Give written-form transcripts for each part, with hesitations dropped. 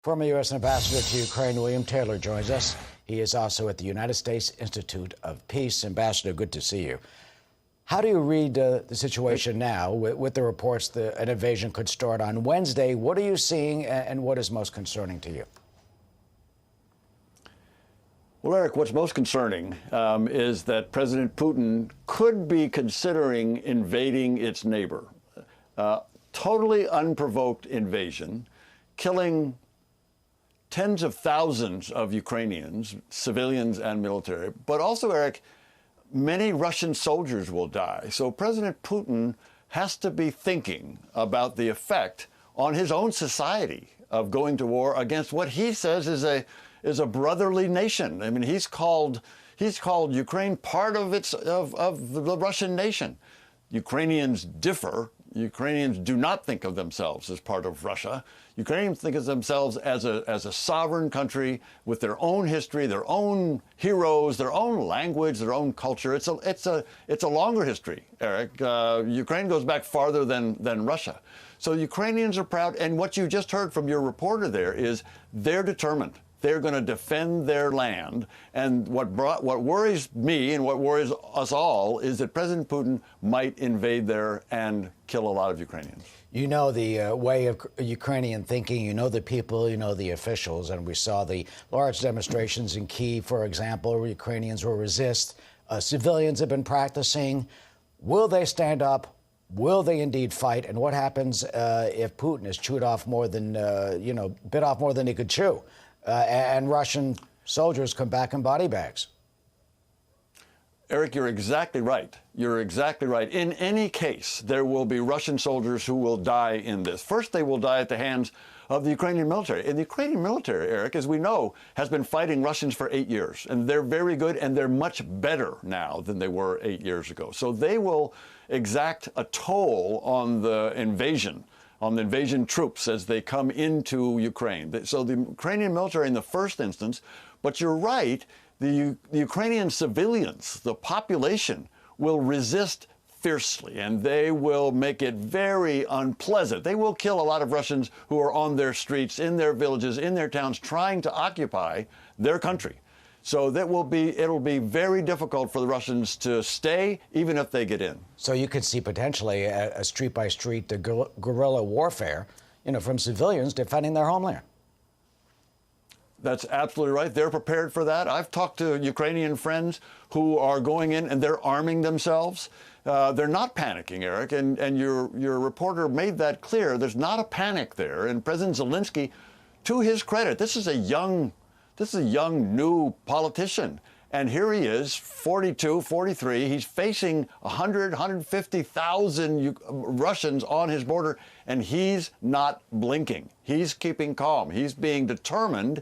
Former U.S. Ambassador to Ukraine, William Taylor, joins us. He is also at the United States Institute of Peace. Ambassador, good to see you. How do you read the situation now with the reports that an invasion could start on Wednesday? What are you seeing and what is most concerning to you? Well, Eric, what's most concerning is that President Putin could be considering invading its neighbor. Totally unprovoked invasion, killing tens of thousands of Ukrainians, civilians and military. But also, Eric, many Russian soldiers will die. So President Putin has to be thinking about the effect on his own society of going to war against what he says is a brotherly nation. I mean, he's called Ukraine part of the Russian nation. Ukrainians differ. Ukrainians do not think of themselves as part of Russia. Ukrainians think of themselves as a sovereign country with their own history, their own heroes, their own language, their own culture. It's a longer history, Eric. Ukraine goes back farther than Russia. So Ukrainians are proud, and what you just heard from your reporter there is they're determined. They're going to defend their land. And what worries me and what worries us all is that President Putin might invade there and kill a lot of Ukrainians. You know the way of Ukrainian thinking, you know the people, you know the officials, and we saw the large demonstrations in Kyiv, for example, where Ukrainians will resist. Civilians have been practicing. Will they stand up? Will they indeed fight? And what happens if Putin has chewed off more than, bit off more than he could chew? And Russian soldiers come back in body bags. Eric, you're exactly right. You're exactly right. In any case, there will be Russian soldiers who will die in this. First, they will die at the hands of the Ukrainian military. And the Ukrainian military, Eric, as we know, has been fighting Russians for 8 years. And they're very good, and they're much better now than they were 8 years ago. So they will exact a toll on the invasion troops as they come into Ukraine. So the Ukrainian military in the first instance, but you're right, the Ukrainian civilians, the population, will resist fiercely, and they will make it very unpleasant. They will kill a lot of Russians who are on their streets, in their villages, in their towns, trying to occupy their country. So it'll be very difficult for the Russians to stay, even if they get in. So you could see potentially a street-by-street guerrilla warfare, from civilians defending their homeland. That's absolutely right. They're prepared for that. I've talked to Ukrainian friends who are going in and they're arming themselves. They're not panicking, Eric, and your reporter made that clear. There's not a panic there. And President Zelensky, to his credit, this is a young, new politician. And here he is, 42, 43. He's facing 100, 150,000 Russians on his border, and he's not blinking. He's keeping calm. He's being determined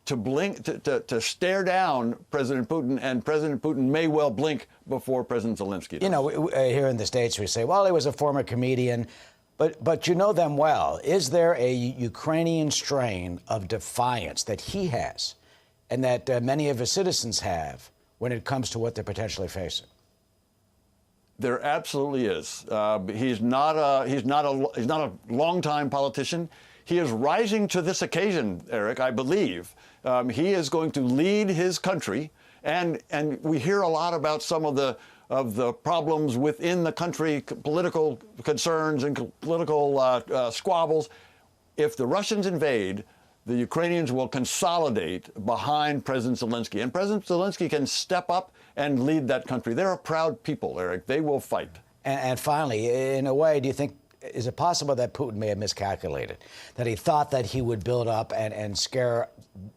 to stare down President Putin, and President Putin may well blink before President Zelensky does. Here in the States, we say, well, he was a former comedian. But you know them well. Is there a Ukrainian strain of defiance that he has and that many of his citizens have when it comes to what they're potentially facing? There absolutely is. He's not a longtime politician. He is rising to this occasion, Eric, I believe. He is going to lead his country, and we hear a lot about some of the problems within the country, political concerns and political squabbles. If the Russians invade, the Ukrainians will consolidate behind President Zelensky. And President Zelensky can step up and lead that country. They're a proud people, Eric. They will fight. And finally, in a way, do you think, is it possible that Putin may have miscalculated, that he thought that he would build up and scare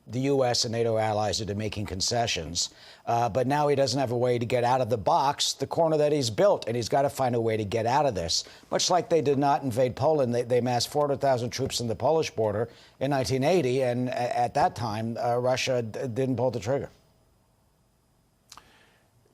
the U.S. and NATO allies into making concessions, but now he doesn't have a way to get out of the box, the corner that he's built, and he's got to find a way to get out of this, much like they did not invade Poland. They massed 400,000 troops in the Polish border in 1980, and at that time, Russia didn't pull the trigger.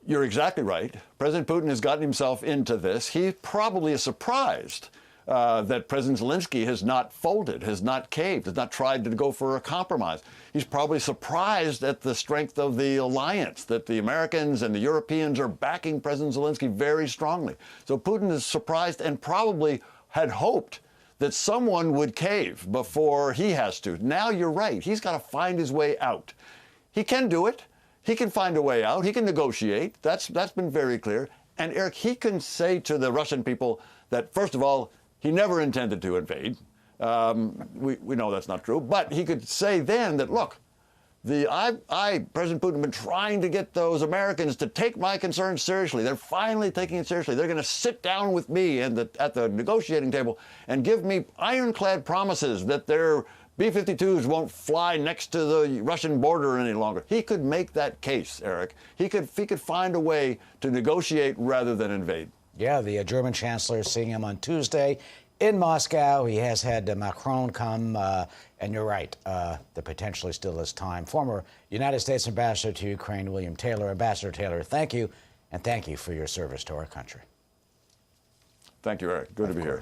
You're exactly right. President Putin has gotten himself into this. He probably is surprised that President Zelensky has not folded, has not caved, has not tried to go for a compromise. He's probably surprised at the strength of the alliance, that the Americans and the Europeans are backing President Zelensky very strongly. So Putin is surprised and probably had hoped that someone would cave before he has to. Now you're right. He's got to find his way out. He can do it. He can find a way out. He can negotiate. That's been very clear. And Eric, he can say to the Russian people that, first of all, he never intended to invade. We know that's not true. But he could say then that, look, President Putin, have been trying to get those Americans to take my concerns seriously. They're finally taking it seriously. They're going to sit down with me at the negotiating table and give me ironclad promises that their B-52s won't fly next to the Russian border any longer. He could make that case, Eric. He could find a way to negotiate rather than invade. Yeah, the German chancellor is seeing him on Tuesday in Moscow. He has had Macron come, and you're right, there potentially still is time. Former United States Ambassador to Ukraine, William Taylor. Ambassador Taylor, thank you, and thank you for your service to our country. Thank you, Eric. Good to be here.